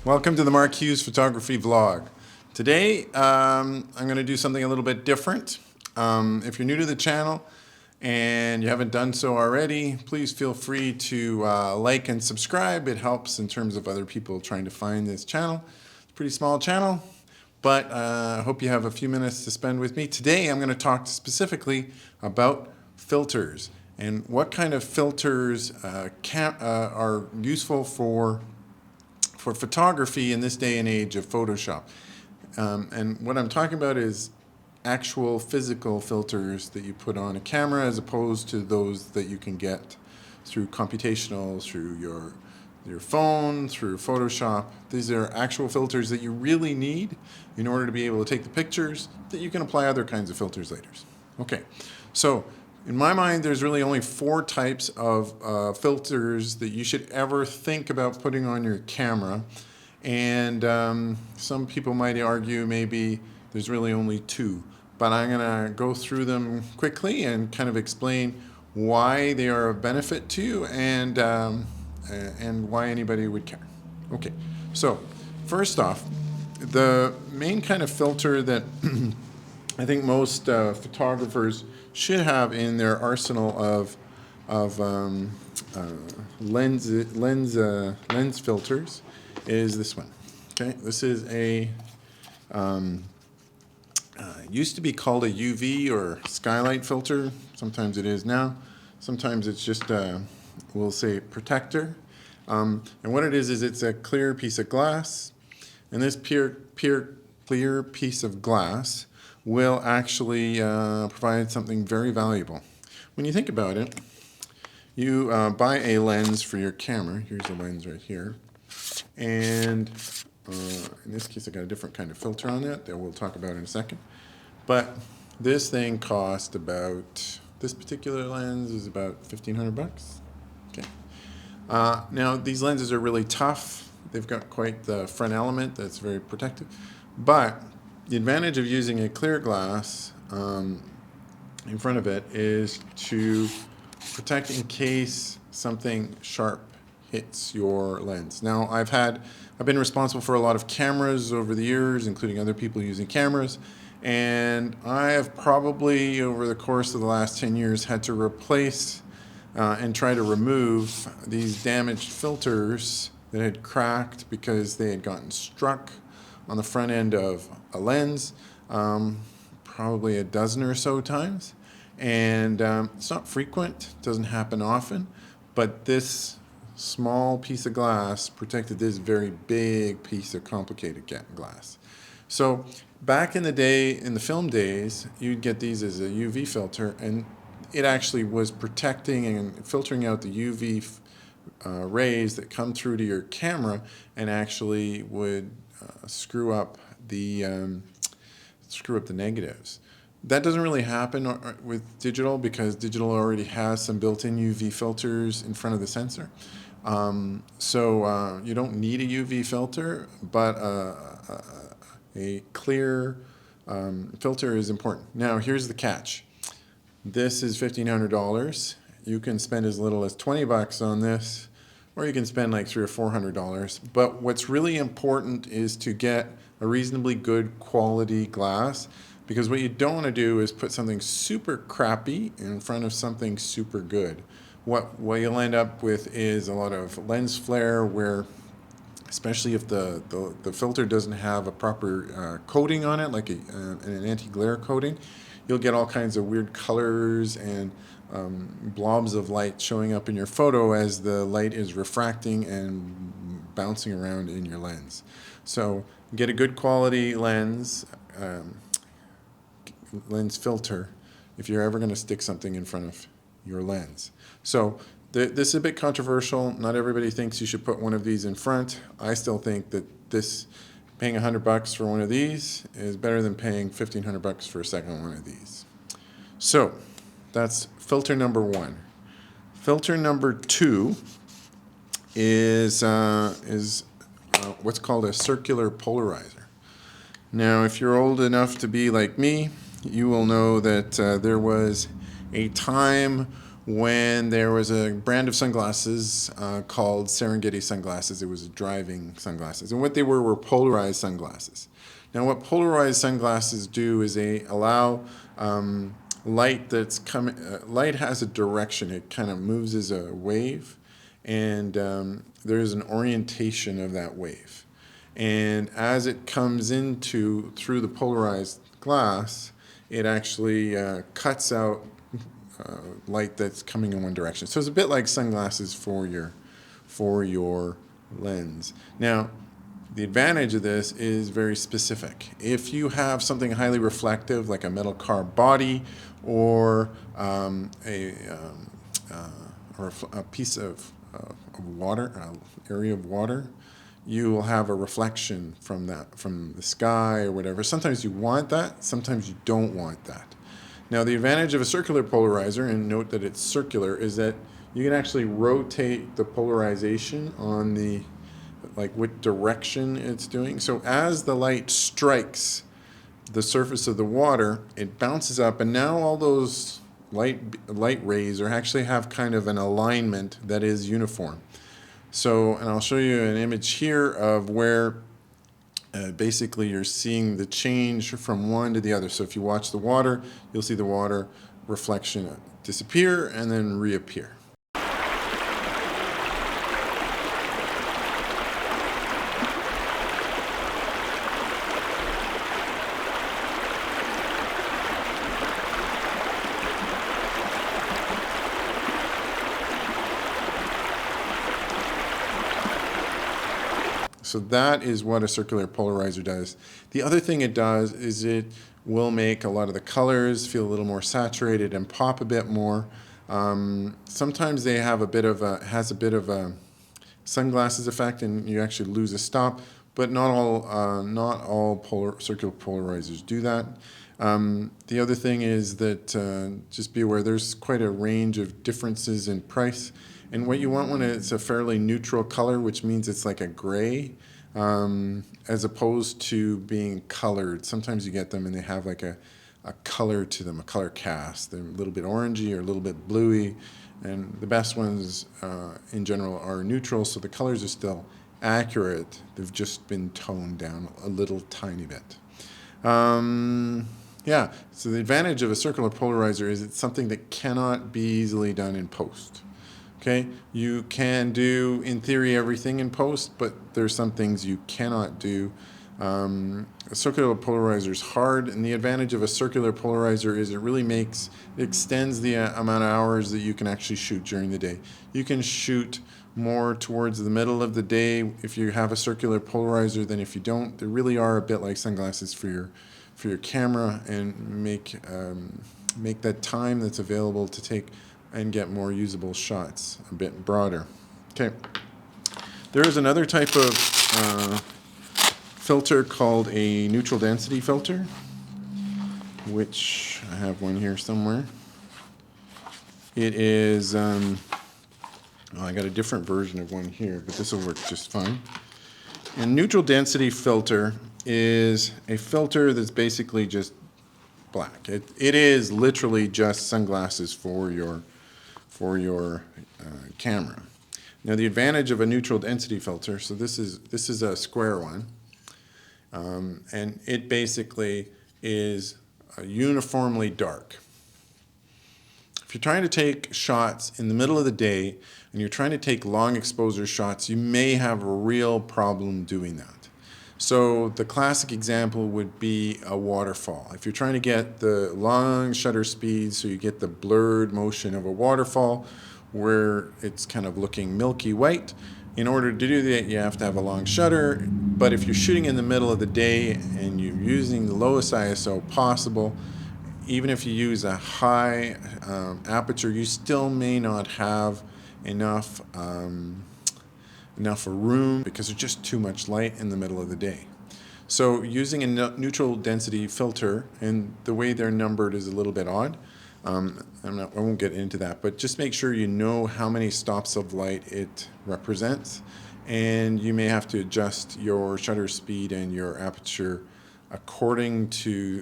Welcome to the Mark Hughes Photography Vlog. Today, I'm going to do something a little bit different. If you're new to the channel and you haven't done so already, please feel free to like and subscribe. It helps in terms of other people trying to find this channel. It's a pretty small channel, but I hope you have a few minutes to spend with me. Today, I'm going to talk specifically about filters and what kind of filters are useful for photography in this day and age of Photoshop. And what I'm talking about is actual physical filters that you put on a camera as opposed to those that you can get through computational, through your phone, through Photoshop. These are actual filters that you really need in order to be able to take the pictures that you can apply other kinds of filters later. Okay, so in my mind, there's really only 4 types of filters that you should ever think about putting on your camera. And some people might argue maybe there's really only 2. But I'm going to go through them quickly and kind of explain why they are of benefit to you and why anybody would care. Okay, so first off, the main kind of filter that I think most photographers should have in their arsenal of lens filters is this one. Okay, this is a used to be called a UV or skylight filter. Sometimes it is now. Sometimes it's just we'll say protector. And what it is it's a clear piece of glass, and this clear piece of glass will actually provide something very valuable. When you think about it, you buy a lens for your camera. Here's a lens right here. And in this case, I got a different kind of filter on it that we'll talk about in a second. But this thing cost about, this particular lens is about 1,500 bucks. Okay. Now, these lenses are really tough. They've got quite the front element that's very protective. But the advantage of using a clear glass in front of it is to protect in case something sharp hits your lens. Now, I've been responsible for a lot of cameras over the years, including other people using cameras, and I have probably, over the course of the last 10 years, had to replace and try to remove these damaged filters that had cracked because they had gotten struck on the front end of a lens, probably a dozen or so times. And it's not frequent, doesn't happen often, but this small piece of glass protected this very big piece of complicated glass. So back in the day, in the film days, you'd get these as a UV filter, and it actually was protecting and filtering out the UV rays that come through to your camera and actually would screw up the negatives. That doesn't really happen with digital because digital already has some built-in UV filters in front of the sensor. So you don't need a UV filter, but a clear filter is important. Now, here's the catch. This is $1,500. You can spend as little as 20 bucks on this, or you can spend like $300 or $400. But what's really important is to get a reasonably good quality glass, because what you don't want to do is put something super crappy in front of something super good. What you'll end up with is a lot of lens flare, where especially if the filter doesn't have a proper coating on it, like an anti-glare coating, you'll get all kinds of weird colors and blobs of light showing up in your photo as the light is refracting and bouncing around in your lens. So get a good quality lens filter if you're ever going to stick something in front of your lens. So this is a bit controversial. Not everybody thinks you should put one of these in front. I still think that paying 100 bucks for one of these is better than paying 1,500 bucks for a second one of these. So that's filter number 1. Filter number 2 is what's called a circular polarizer. Now, if you're old enough to be like me, you will know that there was a time when there was a brand of sunglasses called Serengeti sunglasses. It was driving sunglasses. And what they were polarized sunglasses. Now what polarized sunglasses do is they allow light that's coming, light has a direction. It kind of moves as a wave, and there's an orientation of that wave. And as it comes through the polarized glass, it actually cuts out light that's coming in one direction. So it's a bit like sunglasses for your lens. Now, the advantage of this is very specific. If you have something highly reflective, like a metal car body, or a piece of water, area of water, you will have a reflection from the sky or whatever. Sometimes you want that, sometimes you don't want that. Now the advantage of a circular polarizer, and note that it's circular, is that you can actually rotate the polarization on what direction it's doing. So as the light strikes the surface of the water, it bounces up, and now all those light rays actually have kind of an alignment that is uniform. So, and I'll show you an image here of where basically you're seeing the change from one to the other. So if you watch the water, you'll see the water reflection disappear and then reappear. So that is what a circular polarizer does. The other thing it does is it will make a lot of the colors feel a little more saturated and pop a bit more. Sometimes they have a bit of a sunglasses effect, and you actually lose a stop. But not all circular polarizers do that. The other thing is that just be aware there's quite a range of differences in price. And what you want when it's a fairly neutral color, which means it's like a gray, as opposed to being colored. Sometimes you get them and they have like a color to them, a color cast. They're a little bit orangey or a little bit bluey. And the best ones in general are neutral, so the colors are still accurate. They've just been toned down a little tiny bit. Yeah, so the advantage of a circular polarizer is it's something that cannot be easily done in post. Okay, you can do, in theory, everything in post, but there's some things you cannot do. A circular polarizer is hard, and the advantage of a circular polarizer is it extends the amount of hours that you can actually shoot during the day. You can shoot more towards the middle of the day if you have a circular polarizer than if you don't. They really are a bit like sunglasses for your camera, and make that time that's available to take and get more usable shots a bit broader. Okay, there is another type of filter called a neutral density filter, which I have one here somewhere. It is, I got a different version of one here, but this will work just fine. A neutral density filter is a filter that's basically just black. It is literally just sunglasses for your camera. Now the advantage of a neutral density filter, so this is a square one, and it basically is uniformly dark. If you're trying to take shots in the middle of the day and you're trying to take long exposure shots, you may have a real problem doing that. So the classic example would be a waterfall. If you're trying to get the long shutter speed so you get the blurred motion of a waterfall where it's kind of looking milky white, in order to do that you have to have a long shutter. But if you're shooting in the middle of the day and you're using the lowest ISO possible, even if you use a high aperture, you still may not have enough room because there's just too much light in the middle of the day. So using a neutral density filter, and the way they're numbered is a little bit odd. I won't get into that, but just make sure you know how many stops of light it represents, and you may have to adjust your shutter speed and your aperture according to,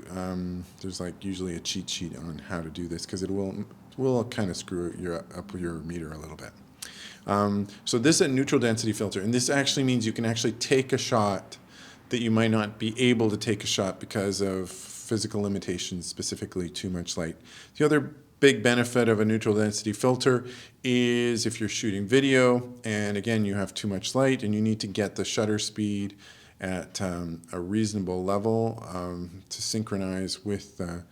there's like usually a cheat sheet on how to do this, because it will kind of screw up your meter a little bit. So this is a neutral density filter, and this actually means you can actually take a shot that you might not be able to take a shot because of physical limitations, specifically too much light. The other big benefit of a neutral density filter is if you're shooting video, and again, you have too much light and you need to get the shutter speed at a reasonable level to synchronize with the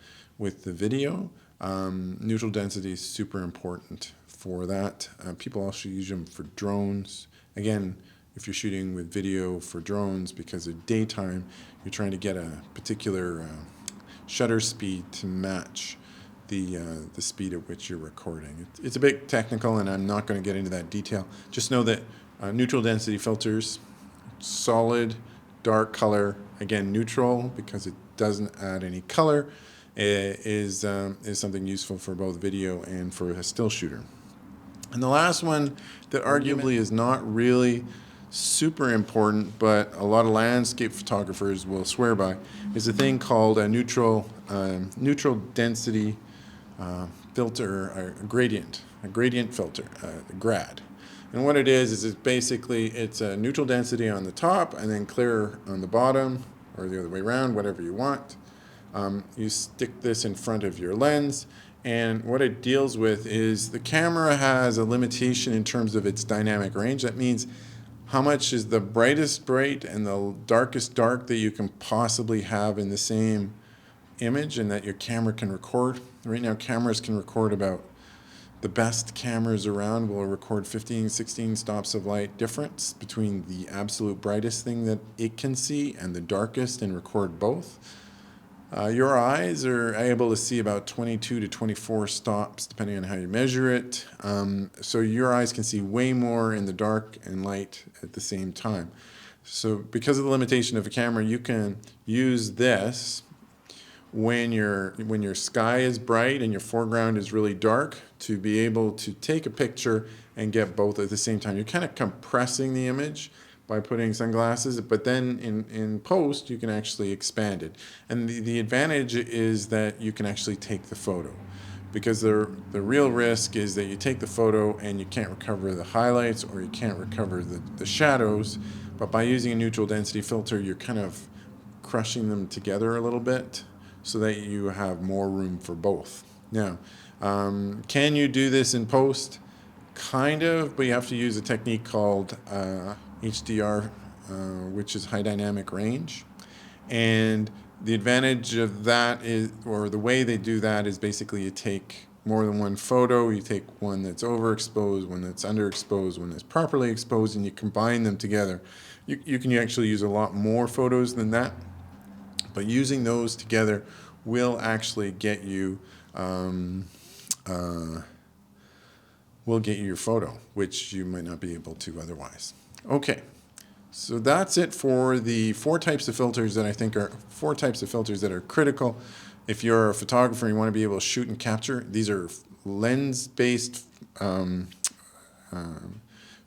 video. Neutral density is super important for that. People also use them for drones. Again, if you're shooting with video for drones, because of daytime, you're trying to get a particular shutter speed to match the speed at which you're recording. It's a bit technical, and I'm not going to get into that detail. Just know that neutral density filters, solid, dark color, again neutral because it doesn't add any color, is something useful for both video and for a still shooter. And the last one that arguably is not really super important, but a lot of landscape photographers will swear by, is a thing called a neutral density filter, a gradient filter, grad. And what it is it's basically, it's a neutral density on the top and then clear on the bottom, or the other way around, whatever you want. You stick this in front of your lens, and what it deals with is the camera has a limitation in terms of its dynamic range. That means how much is the brightest bright and the darkest dark that you can possibly have in the same image and that your camera can record. Right now, cameras can record about, the best cameras around will record 15, 16 stops of light difference between the absolute brightest thing that it can see and the darkest, and record both. Your eyes are able to see about 22 to 24 stops depending on how you measure it. So your eyes can see way more in the dark and light at the same time. So because of the limitation of a camera, you can use this when your sky is bright and your foreground is really dark, to be able to take a picture and get both at the same time. You're kind of compressing the image by putting sunglasses, but then in post you can actually expand it. And the advantage is that you can actually take the photo, because the real risk is that you take the photo and you can't recover the highlights, or you can't recover the shadows. But by using a neutral density filter, you're kind of crushing them together a little bit so that you have more room for both. Now, can you do this in post? Kind of, but you have to use a technique called HDR, which is high dynamic range. And the advantage of that is, or the way they do that is basically you take more than one photo, you take one that's overexposed, one that's underexposed, one that's properly exposed, and you combine them together. You can actually use a lot more photos than that, but using those together will actually get you your photo, which you might not be able to otherwise. Okay, so that's it for the four types of filters that I think are critical. If you're a photographer and you want to be able to shoot and capture, these are lens-based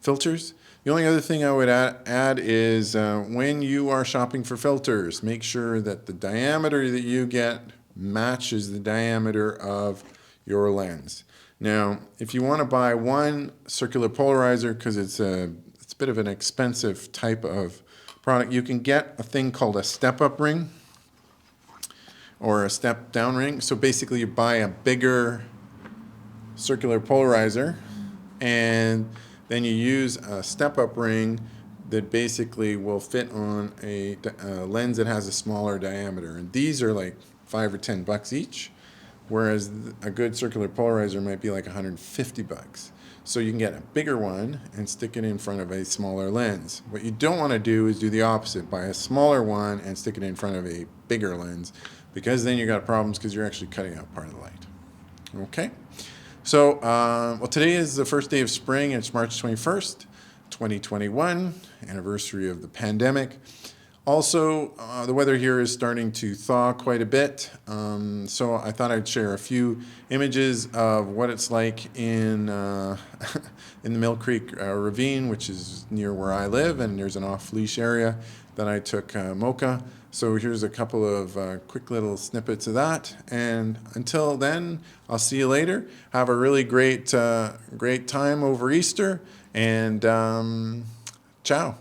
filters. The only other thing I would add is when you are shopping for filters, make sure that the diameter that you get matches the diameter of your lens. Now, if you want to buy one circular polarizer, because it's a bit of an expensive type of product, you can get a thing called a step-up ring or a step-down ring. So basically you buy a bigger circular polarizer, and then you use a step-up ring that basically will fit on a lens that has a smaller diameter. And these are like $5 or $10 each, whereas a good circular polarizer might be like $150. So you can get a bigger one and stick it in front of a smaller lens. What you don't want to do is do the opposite, buy a smaller one and stick it in front of a bigger lens, because then you got problems because you're actually cutting out part of the light. Okay, so well, today is the first day of spring. It's March 21st, 2021, anniversary of the pandemic. Also, the weather here is starting to thaw quite a bit, so I thought I'd share a few images of what it's like in the Mill Creek Ravine, which is near where I live, and there's an off-leash area. that I took mocha. So here's a couple of quick little snippets of that. And until then, I'll see you later. Have a really great time over Easter, and ciao.